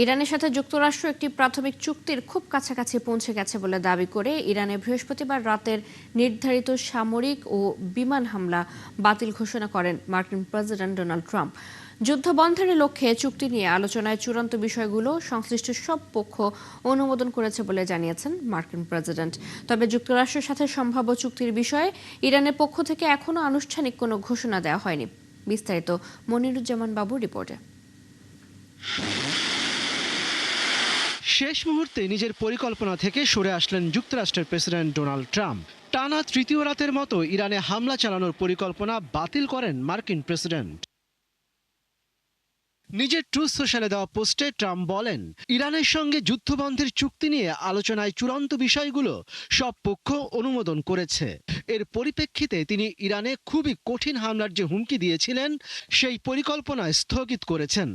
ইরানের সাথে যুক্তরাষ্ট্র একটি প্রাথমিক চুক্তির খুব কাছাকাছি পৌঁছে গেছে বলে দাবি করে ইরানে বৃহস্পতিবার রাতের নির্ধারিত সামরিক ও বিমান হামলা বাতিল ঘোষণা করেন মার্কিন প্রেসিডেন্ট ডোনাল্ড ট্রাম্প। যুদ্ধ বন্ধের লক্ষ্যে চুক্তি নিয়ে আলোচনায় চূড়ান্ত বিষয়গুলো সংশ্লিষ্ট সব পক্ষ অনুমোদন করেছে বলে জানিয়েছেন মার্কিন প্রেসিডেন্ট। তবে যুক্তরাষ্ট্রের সাথে সম্ভাব্য চুক্তির বিষয়ে ইরানের পক্ষ থেকে এখনও আনুষ্ঠানিক কোনো ঘোষণা দেওয়া হয়নি। বিস্তারিত মনিরুজ্জামান বাবুর রিপোর্টে। শেষ মুহূর্তে নিজের পরিকল্পনা থেকে সরে আসলেন যুক্তরাষ্ট্রের প্রেসিডেন্ট ডোনাল্ড ট্রাম্প। টানা তৃতীয় রাতের মতো ইরানে হামলা চালানোর পরিকল্পনা বাতিল করেন মার্কিন প্রেসিডেন্ট। নিজের ট্রুথ সোশ্যালে দেওয়া পোস্টে ট্রাম্প বলেন, ইরানের সঙ্গে যুদ্ধবন্ধের চুক্তি নিয়ে আলোচনায় চূড়ান্ত বিষয়গুলো সব পক্ষ অনুমোদন করেছে। এর পরিপ্রেক্ষিতে তিনি ইরানে খুবই কঠিন হামলার যে হুমকি দিয়েছিলেন সেই পরিকল্পনা স্থগিত করেছেন।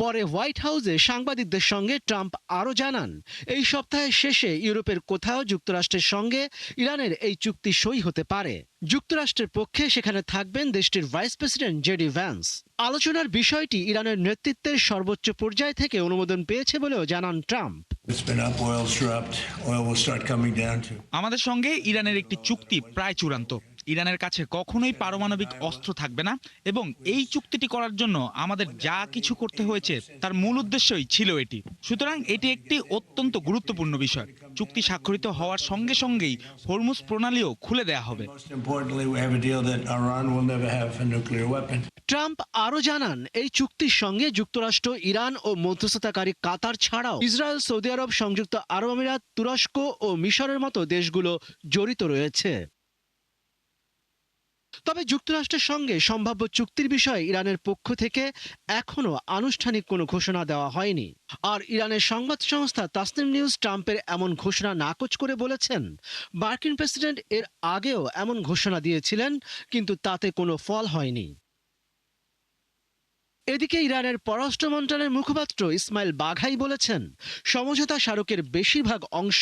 পরে হোয়াইট হাউসে সাংবাদিকদের সঙ্গে ট্রাম্প আরও জানান, এই সপ্তাহের শেষে ইউরোপের কোথাও যুক্তরাষ্ট্রের সঙ্গে ইরানের এই চুক্তি সই হতে পারে। যুক্তরাষ্ট্রের পক্ষে সেখানে থাকবেন দেশটির ভাইস প্রেসিডেন্ট জেডি ভ্যান্স। আলোচনার বিষয়টি ইরানের নেতৃত্বের সর্বোচ্চ পর্যায় থেকে অনুমোদন পেয়েছে বলেও জানান ট্রাম্প। আমাদের সঙ্গে ইরানের একটি চুক্তি প্রায় চূড়ান্ত। ইরানের কাছে কখনোই পারমাণবিক অস্ত্র থাকবে না এবং এই চুক্তিটি করার জন্য আমাদের যা কিছু করতে হয়েছে তার মূল উদ্দেশ্যই ছিল এটি। সুতরাং এটি একটি অত্যন্ত গুরুত্বপূর্ণ বিষয়। চুক্তি স্বাক্ষরিত হওয়ার সঙ্গে সঙ্গেই হরমুজ প্রণালীও খুলে দেয়া হবে। ট্রাম্প আরও জানান, এই চুক্তির সঙ্গে যুক্তরাষ্ট্র, ইরান ও মধ্যস্থতাকারী কাতার ছাড়াও ইসরায়েল, সৌদি আরব, সংযুক্ত আরব আমিরাত, তুরস্ক ও মিশরের মতো দেশগুলো জড়িত রয়েছে। তবে যুক্তরাষ্ট্রের সঙ্গে সম্ভাব্য চুক্তির বিষয়ে ইরানের পক্ষ থেকে এখনও আনুষ্ঠানিক কোনো ঘোষণা দেওয়া হয়নি। আর ইরানের সংবাদ সংস্থা তাসনিম নিউজ ট্রাম্পের এমন ঘোষণা নাকচ করে বলেছেন, মার্কিন প্রেসিডেন্ট এর আগেও এমন ঘোষণা দিয়েছিলেন, কিন্তু তাতে কোনো ফল হয়নি। এদিকে ইরানের পররাষ্ট্র মন্ত্রণালয়ের মুখপাত্র ইসমাইল বাঘাই বলেছেন, সমঝোতা স্মারকের বেশিরভাগ অংশ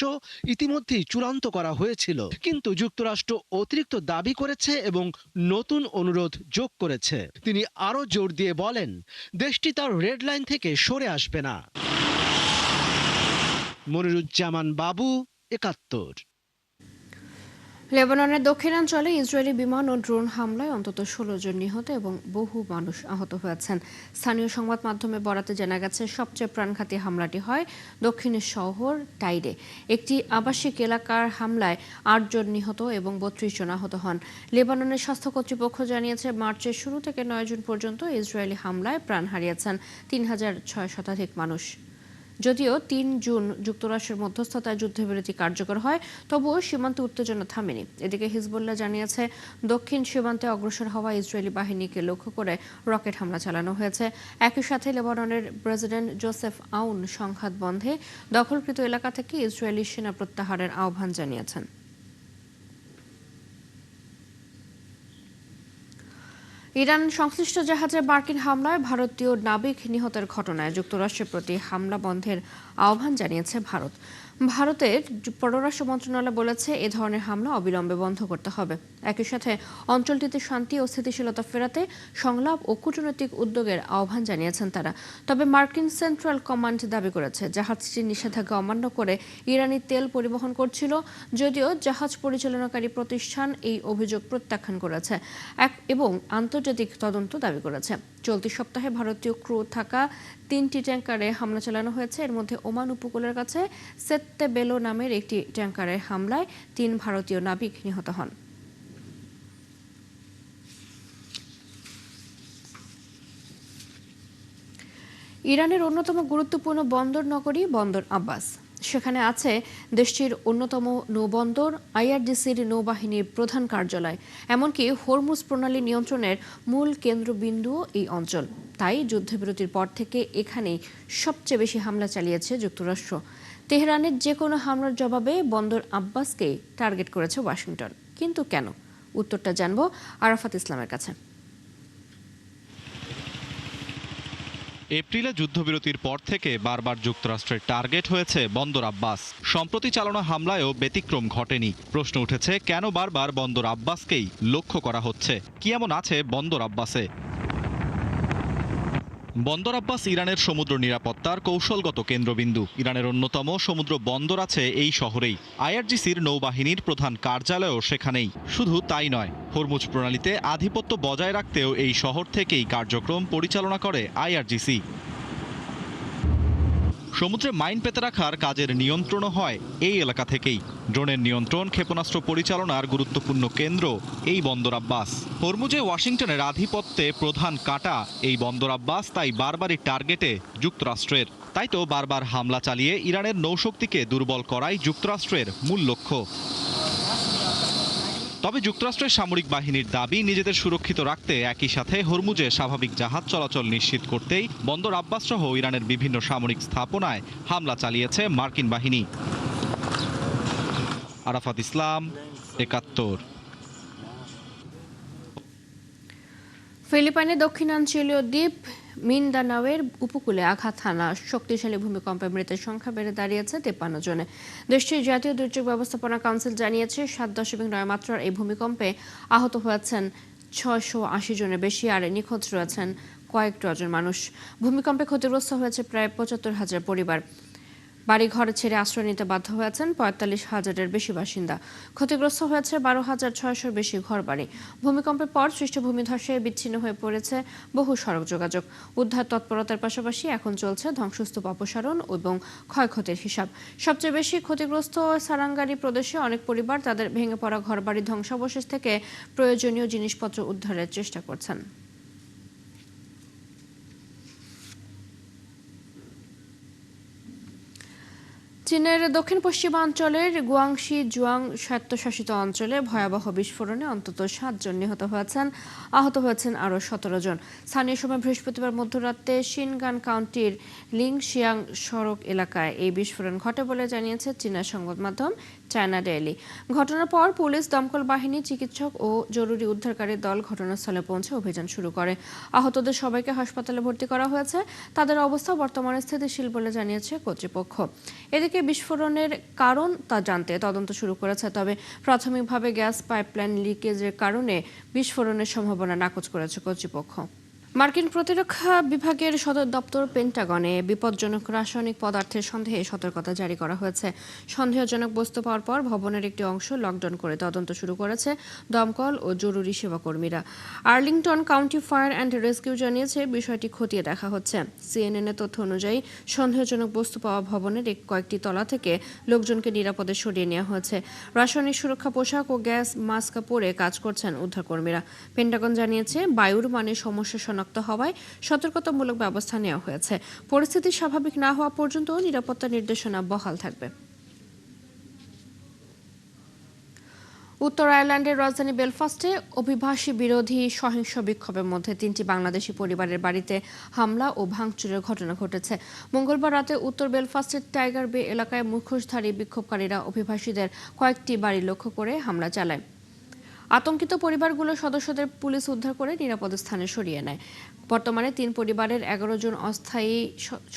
ইতিমধ্যেই চূড়ান্ত করা হয়েছিল, কিন্তু যুক্তরাষ্ট্র অতিরিক্ত দাবি করেছে এবং নতুন অনুরোধ যোগ করেছে। তিনি আরও জোর দিয়ে বলেন, দেশটি তার রেড লাইন থেকে সরে আসবে না। মনিরুজ্জামান বাবু, ৭১। লেবাননের দক্ষিণাঞ্চলে ইসরায়েলি বিমান ও ড্রোন হামলায় অন্তত ১৬ জন নিহত এবং বহু মানুষ আহত হয়েছেন। স্থানীয় সংবাদ মাধ্যমে বরাতে জানা গেছে, সবচেয়ে প্রাণঘাতী হামলাটি হয় দক্ষিণের শহর টাইডে। একটি আবাসিক এলাকার হামলায় ৮ জন নিহত এবং ৩২ জন আহত হন। লেবাননের স্বাস্থ্য কর্তৃপক্ষ জানিয়েছে, মার্চের শুরু থেকে ৯ জুন পর্যন্ত ইসরায়েলি হামলায় প্রাণ হারিয়েছেন ৩,৬০০ শতাধিক মানুষ। যদিও ৩ জুন যুক্তরাষ্ট্রের মধ্যস্থতায় যুদ্ধবিরতি কার্যকর হয়, তবুও সীমান্তে উত্তেজনা থামেনি। এদিকে হিজবুল্লাহ জানিয়েছে, দক্ষিণ সীমান্তে অগ্রসর হওয়া ইসরায়েলি বাহিনীকে লক্ষ্য করে রকেট হামলা চালানো হয়েছে। একই সাথে লেবাননের প্রেসিডেন্ট জোসেফ আউন সংঘাত বন্ধে দখলকৃত এলাকা থেকে ইসরায়েলি সেনা প্রত্যাহারের আহ্বান জানিয়েছেন। ইরান সংশ্লিষ্ট জাহাজে মার্কিন হামলায় ভারতীয় নাবিক নিহতের ঘটনায় যুক্তরাষ্ট্রের প্রতি হামলা বন্ধের আহ্বান জানিয়েছে ভারত। ভারতের পররাষ্ট্র মন্ত্রণালয় বলেছে, এ ধরনের হামলা অবিলম্বে বন্ধ করতে হবে। একই সাথে অঞ্চলটিতে শান্তি ও স্থিতিশীলতা ফেরাতে সংলাপ ও কূটনৈতিক উদ্যোগের আহ্বান জানিয়েছেন তারা। তবে মার্কিন সেন্ট্রাল কমান্ড দাবি করেছে, জাহাজটি নিষেধাজ্ঞা অমান্য করে ইরানি তেল পরিবহন করছিল, যদিও জাহাজ পরিচালনাকারী প্রতিষ্ঠান এই অভিযোগ প্রত্যাখ্যান করেছে এবং আন্তর্জাতিক তদন্ত দাবি করেছে। চলতি সপ্তাহে ভারতীয় ক্রু থাকা ৩টি ট্যাঙ্কারে হামলা চালানো হয়েছে। এর মধ্যে ওমান উপকূলের কাছে সেত্তে বেলো নামের একটি ট্যাঙ্কারের হামলায় ৩ ভারতীয় নাবিক নিহত হন। ইরানের অন্যতম গুরুত্বপূর্ণ বন্দর নগরী বন্দর আব্বাস। সেখানে আছে দেশটির অন্যতম নৌবন্দর, আইআরজিসির নৌবাহিনীর প্রধান কার্যালয়, এমনকি হরমুজ প্রণালী নিয়ন্ত্রণের মূল কেন্দ্রবিন্দুও এই অঞ্চল। তাই যুদ্ধবিরতির পর থেকে এখানেই সবচেয়ে বেশি হামলা চালিয়েছে যুক্তরাষ্ট্র। তেহরানের যে কোনো হামলার জবাবে বন্দর আব্বাসকেই টার্গেট করেছে ওয়াশিংটন। কিন্তু কেন? উত্তরটা জানবো আরাফাত ইসলামের কাছে। এপ্রিলে যুদ্ধবিরতির পর থেকে বারবার যুক্তরাষ্ট্রের টার্গেট হয়েছে বন্দর আব্বাস। সম্প্রতি চালানো হামলায়ও ব্যতিক্রম ঘটেনি। প্রশ্ন উঠেছে, কেন বারবার বন্দর আব্বাসকেই লক্ষ্য করা হচ্ছে? কি এমন আছে বন্দর আব্বাসে? বন্দর আব্বাস ইরানের সমুদ্র নিরাপত্তার কৌশলগত কেন্দ্রবিন্দু। ইরানের অন্যতম সমুদ্র বন্দর আছে এই শহরেই। আইআরজিসির নৌবাহিনীর প্রধান কার্যালয়ও সেখানেই। শুধু তাই নয়, হরমুজ প্রণালীতে আধিপত্য বজায় রাখতেও এই শহর থেকেই কার্যক্রম পরিচালনা করে আইআরজিসি। সমুদ্রে মাইন পেতে রাখার কাজের নিয়ন্ত্রণও হয় এই এলাকা থেকেই। ড্রোনের নিয়ন্ত্রণ, ক্ষেপণাস্ত্র পরিচালনার গুরুত্বপূর্ণ কেন্দ্র এই বন্দর আব্বাস। হরমুজে ওয়াশিংটনের আধিপত্যে প্রধান কাঁটা এই বন্দর আব্বাস, তাই বারবারই টার্গেটে যুক্তরাষ্ট্রের। তাই তো বারবার হামলা চালিয়ে ইরানের নৌশক্তিকে দুর্বল করাই যুক্তরাষ্ট্রের মূল লক্ষ্য। তবে যুক্তরাষ্ট্রের সামরিক বাহিনীর দাবি, নিজেদের সুরক্ষিত রাখতে একই সাথে হরমুজে স্বাভাবিক জাহাজ চলাচল নিশ্চিত করতেই বন্দর আব্বাস সহ ইরানের বিভিন্ন সামরিক স্থাপনায় হামলা চালিয়েছে মার্কিন বাহিনী। আরাফাত ইসলাম, ৭১। ফিলিপাইনের দক্ষিণাঞ্চলীয় দ্বীপ মিন্দানাওয়ের উপকূলে আঘাত হানা শক্তিশালী ভূমিকম্পে মৃতের সংখ্যা বেড়ে দাঁড়িয়েছে ৫৩ জনে। দেশটির জাতীয় দুর্যোগ ব্যবস্থাপনা কাউন্সিল জানিয়েছে ৭.৯ মাত্রার এই ভূমিকম্পে আহত হয়েছেন ৬৮০ জনের বেশি, আর নিখোঁজ রয়েছেন কয়েক ডজন মানুষ। ভূমিকম্পে ক্ষতিগ্রস্ত হয়েছে প্রায় ৭৫,০০০ পরিবার। বাড়িঘর ছেড়ে আশ্রয় নিতে বাধ্য হয়েছেন ৪৫,০০০-এর বেশি বাসিন্দা। ক্ষতিগ্রস্ত হয়েছে ১২,৬০০-র বেশি ঘরবাড়ি। ভূমিকম্পের পর সৃষ্ট ভূমিধসে বিচ্ছিন্ন হয়ে পড়েছে বহু সড়ক যোগাযোগ। উদ্ধার তৎপরতার পাশাপাশি এখন চলছে ধ্বংসস্তূপ অপসারণ এবং ক্ষয়ক্ষতির হিসাব। সবচেয়ে বেশি ক্ষতিগ্রস্ত সারাঙ্গারি প্রদেশে অনেক পরিবার তাদের ভেঙে পড়া ঘরবাড়ির ধ্বংসাবশেষ থেকে প্রয়োজনীয় জিনিসপত্র উদ্ধারের চেষ্টা করছেন। চীনের দক্ষিণ পশ্চিমাঞ্চলের গুয়াংশি জুয়াং স্বায়ত্তশাসিত অঞ্চলে ভয়াবহ বিস্ফোরণে অন্তত ৭ জন নিহত হয়েছেন, আহত হয়েছেন আরও ১৭ জন। স্থানীয় সময় বৃহস্পতিবার মধ্যরাতে শিনগান কাউন্টির লিংশিয়াং সড়ক এলাকায় এই বিস্ফোরণ ঘটে বলে জানিয়েছে চীনা সংবাদ মাধ্যম চায়না ডেইলি। ঘটনার পর পুলিশ, দমকল বাহিনী, চিকিৎসক ও জরুরি উদ্ধারকারী দল ঘটনাস্থলে পৌঁছে অভিযান শুরু করে। আহতদের সবাইকে হাসপাতালে ভর্তি করা হয়েছে। তাদের অবস্থা বর্তমানে স্থিতিশীল বলে জানিয়েছে কর্তৃপক্ষ। এদিকে বিস্ফোরণের কারণ তা জানতে তদন্ত শুরু করেছে, তবে প্রাথমিকভাবে গ্যাস পাইপলাইন লিকেজের কারণে বিস্ফোরণের সম্ভাবনা নাকচ করেছে কর্তৃপক্ষ। মার্কিন প্রতিরক্ষা বিভাগের সদর দপ্তর পেন্টাগনে বিপজ্জনক রাসায়নিক পদার্থের সন্দেহে সতর্কতা জারি করা হয়েছে। সন্দেহজনক বস্তু পাওয়ার পর ভবনের একটি অংশ লকডাউন করে তদন্ত শুরু করেছে দমকল ও জরুরি সেবা কর্মীরা। Arlington county fire and rescue জানিয়েছে বিষয়টি খতিয়ে দেখা হচ্ছে। সিএনএন-এর তথ্য অনুযায়ী সন্দেহজনক বস্তু পাওয়া ভবনের কয়েকটি তলা থেকে লোকজনকে নিরাপদে সরিয়ে নেওয়া হয়েছে। রাসায়নিক সুরক্ষা পোশাক ও গ্যাস মাস্ক পরে কাজ করছেন উদ্ধারকর্মীরা। পেন্টাগন জানিয়েছে বায়ুর মানে সমস্যা শনাক্ত হওয়ায় সতর্কতামূলক ব্যবস্থা নেওয়া হয়েছে। পরিস্থিতি স্বাভাবিক না হওয়া পর্যন্ত নিরাপত্তা নির্দেশনা বহাল থাকবে। উত্তর আয়ারল্যান্ডের রাজধানী বেলফাস্টে অভিবাসী বিরোধী সহিংস বিক্ষোভের মধ্যে ৩টি বাংলাদেশি পরিবারের বাড়িতে হামলা ও ভাঙচুরের ঘটনা ঘটেছে। মঙ্গলবার রাতে উত্তর বেলফাস্টের টাইগার বে এলাকায় মুখোশধারী বিক্ষোভকারীরা অভিবাসীদের কয়েকটি বাড়ি লক্ষ্য করে হামলা চালায়। আতঙ্কিত পরিবারগুলোর সদস্যদের পুলিশ উদ্ধার করে নিরাপদ স্থানে সরিয়ে নেয়। বর্তমানে ৩ পরিবারের ১১ জন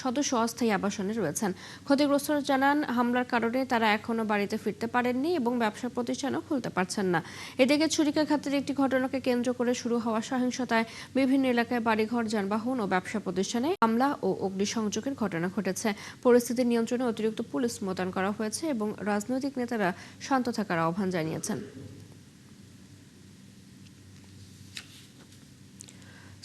সদস্য অস্থায়ী আবাসনে রয়েছেন। ক্ষতিগ্রস্তরা জানান, হামলার কারণে তারা এখনও বাড়িতে ফিরতে পারেননি এবং ব্যবসা প্রতিষ্ঠানও খুলতে পারছেন না। এদিকে ছুরিকাঘাতের একটি ঘটনাকে কেন্দ্র করে শুরু হওয়া সহিংসতায় বিভিন্ন এলাকায় বাড়িঘর, যানবাহন ও ব্যবসা প্রতিষ্ঠানে হামলা ও অগ্নিসংযোগের ঘটনা ঘটেছে। পরিস্থিতি নিয়ন্ত্রণে অতিরিক্ত পুলিশ মোতায়েন করা হয়েছে এবং রাজনৈতিক নেতারা শান্ত থাকার আহ্বান জানিয়েছেন।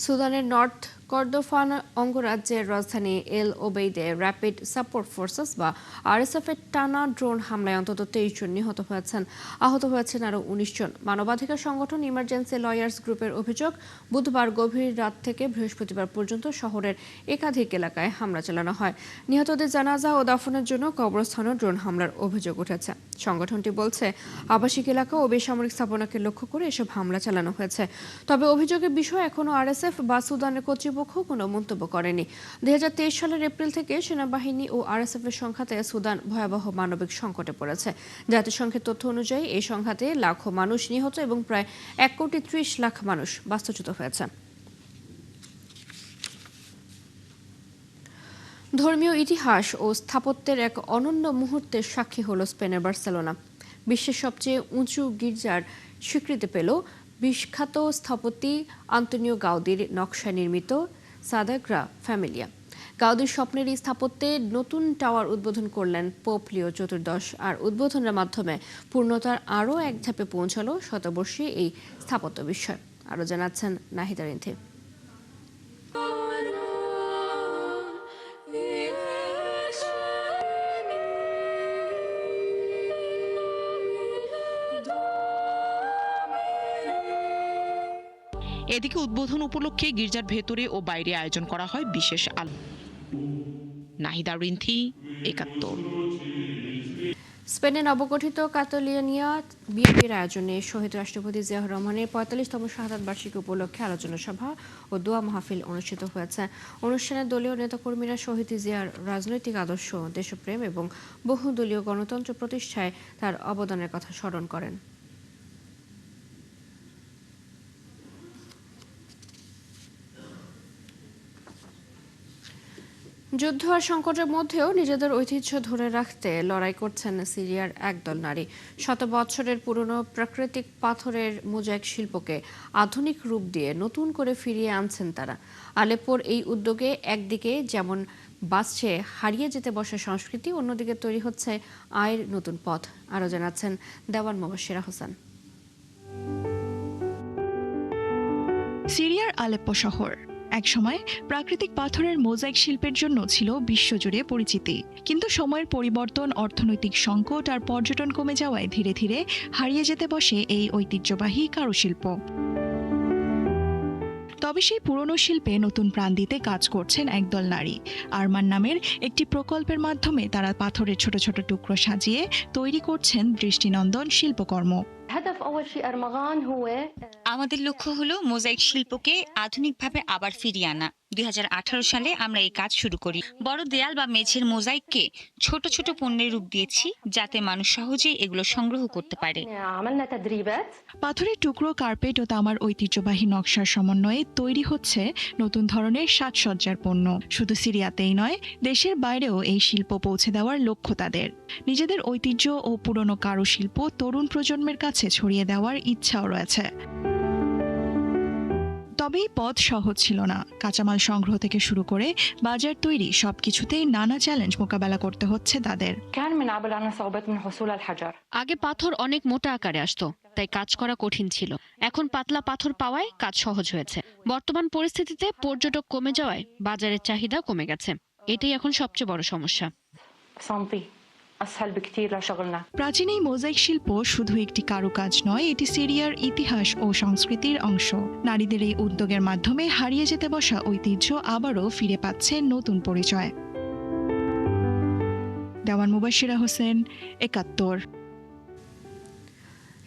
সুদানের নর্থ কর্দোফান অঙ্গরাজ্যের রাজধানী এল ওবেইদে র্যাপিড সাপোর্ট ফোর্সেস বা আরএসএফ এর টানা ড্রোন হামলায় অন্তত ২৩ জন নিহত হয়েছেন, আহত হয়েছেন আরও ১৯ জন। মানবাধিকার সংগঠন ইমার্জেন্সি লয়ার্স গ্রুপের অভিযোগ, বুধবার গভীর রাত থেকে বৃহস্পতিবার পর্যন্ত শহরের একাধিক এলাকায় হামলা চালানো হয়। নিহতদের জানাজা ও দাফনের জন্য কবরস্থানেও ড্রোন হামলার অভিযোগ উঠেছে। সংগঠনটি বলছে, আবাসিক এলাকা ও বেসামরিক স্থাপনাকে লক্ষ্য করে এসব হামলা চালানো হয়েছে। তবে অভিযোগের বিষয়ে এখনও আরএসএফ বা সুদানের কর্তৃপক্ষ কোনো মন্তব্য করেনি। ২০২৩ সালের এপ্রিল থেকে সেনাবাহিনী ও আরএসএফ এর সংঘাতে সুদান ভয়াবহ মানবিক সংকটে পড়েছে। জাতিসংঘের তথ্য অনুযায়ী এই সংঘাতে লাখো মানুষ নিহত এবং প্রায় ১,৩০,০০,০০০ মানুষ বাস্তুচ্যুত হয়েছে। ধর্মীয় ইতিহাস ও স্থাপত্যের এক অনন্য মুহূর্তের সাক্ষী হল স্পেনের বার্সেলোনা। বিশ্বের সবচেয়ে উঁচু গির্জার স্বীকৃতি পেল বিখ্যাত স্থপতি আন্তোনিও গাউদির নকশায় নির্মিত সাদাগ্রা ফ্যামিলিয়া। গাউদির স্বপ্নের এই স্থাপত্যে নতুন টাওয়ার উদ্বোধন করলেন পোপ লিও চতুর্দশ। আর উদ্বোধনের মাধ্যমে পূর্ণতার আরও এক ধাপে পৌঁছালো শতবর্ষী এই স্থাপত্য বিষয়। আরও জানাচ্ছেন নাহিদা রিন্থি। এদিকে উদ্বোধন উপলক্ষে গির্জার ভেতরে ও বাইরে আয়োজন করা হয় বিশেষ নাহিদা রিন্থি, ৭১। স্পেনে নবগঠিত কাতালোনিয়া বিএনপির আয়োজনে শহীদ রাষ্ট্রপতি জিয়াউর রহমানের ৪৫তম শাহাদাত বার্ষিকী উপলক্ষে আলোচনা সভা ও দোয়া মাহফিল অনুষ্ঠিত হয়েছে। অনুষ্ঠানে দলীয় নেতাকর্মীরা শহীদ জিয়ার রাজনৈতিক আদর্শ, দেশপ্রেম এবং বহুদলীয় গণতন্ত্র প্রতিষ্ঠায় তার অবদানের কথা স্মরণ করেন। যুদ্ধ আর সংকটের মধ্যেও নিজেদের ঐতিহ্য ধরে রাখতে লড়াই করছেন সিরিয়ার একদল নারী। শত বছরের পুরনো প্রাকৃতিক পাথরের মোজাইক শিল্পকে আধুনিক রূপ দিয়ে নতুন করে ফিরিয়ে আনছেন তারা। আলেপ্পোর এই উদ্যোগে একদিকে যেমন বাঁচছে হারিয়ে যেতে বসা সংস্কৃতি, অন্যদিকে তৈরি হচ্ছে আয়ের নতুন পথ। আরও জানাচ্ছেন দেওয়ান মুবাশশিরা হোসেন। সিরিয়ার আলেপ্পো শহর একসময় প্রাকৃতিক পাথরের মোজাইক শিল্পের জন্য ছিল বিশ্বজুড়ে পরিচিতি, কিন্তু সময়ের পরিবর্তন, অর্থনৈতিক সংকট আর পর্যটন কমে যাওয়ায় ধীরে ধীরে হারিয়ে যেতে বসে এই ঐতিহ্যবাহী কারুশিল্প। তবে সেই পুরনো শিল্পে নতুন প্রাণ দিতে কাজ করছেন একদল নারী। আরমান নামের একটি প্রকল্পের মাধ্যমে তারা পাথরের ছোট ছোট টুকরো সাজিয়ে তৈরি করছেন দৃষ্টিনন্দন শিল্পকর্ম। আমাদের লক্ষ্য হলো মোজাইক শিল্পকে আধুনিকভাবে আবার ফিরিয়ে আনা। 2018 সালে আমরা এই কাজ শুরু করি। বড় দেয়াল বা মেঝের মোজাইককে ছোট ছোট পণ্যের রূপ দিয়েছি, যাতে মানুষ সহজেই এগুলো সংগ্রহ করতে পারে। পাথরের টুকরো, কার্পেট ও তামার ঐতিহ্যবাহী নকশার সমন্বয়ে তৈরি হচ্ছে নতুন ধরনের সাজসজ্জার পণ্য। শুধু সিরিয়াতেই নয়, দেশের বাইরেও এই শিল্প পৌঁছে দেওয়ার লক্ষ্য তাদের। নিজেদের ঐতিহ্য ও পুরনো কারুশিল্প তরুণ প্রজন্মের কাছে ছড়িয়ে দেওয়ার ইচ্ছাও রয়েছে। তবে এই পথ সহজ ছিল না। কাঁচামাল সংগ্রহ থেকে শুরু করে বাজার তৈরি সবকিছুতেই নানা চ্যালেঞ্জ মোকাবেলা করতে হচ্ছে তাদের। আগে পাথর অনেক মোটা আকারে আসতো, তাই কাজ করা কঠিন ছিল। এখন পাতলা পাথর পাওয়ায় কাজ সহজ হয়েছে। বর্তমান পরিস্থিতিতে পর্যটক কমে যাওয়ায় বাজারের চাহিদা কমে গেছে। এটাই এখন সবচেয়ে বড় সমস্যা। প্রাচীন এই মোজাইক শিল্প শুধু একটি কারুকাজ নয়, এটি সিরিয়ার ইতিহাস ও সংস্কৃতির অংশ। নারীদের এই উদ্যোগের মাধ্যমে হারিয়ে যেতে বসা ঐতিহ্য আবারও ফিরে পাচ্ছে নতুন পরিচয়। দেওয়ান মুবাশশিরা হোসেন, ৭১।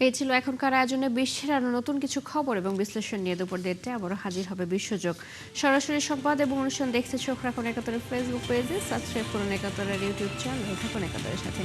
এই ছিল এখনকার আয়োজনে বিশ্বের আরো নতুন কিছু খবর এবং বিশ্লেষণ নিয়ে দুপুর 1:30টায় আবারও হাজির হবে বিশ্বযোগ। সরাসরি সংবাদ এবং অনুষ্ঠান দেখতে চোখ রাখুন ৭১-এর ফেসবুক পেজে, সাবস্ক্রাইব করুন ৭১-এর ইউটিউব চ্যানেল। থাকুন ৭১-এর সাথে।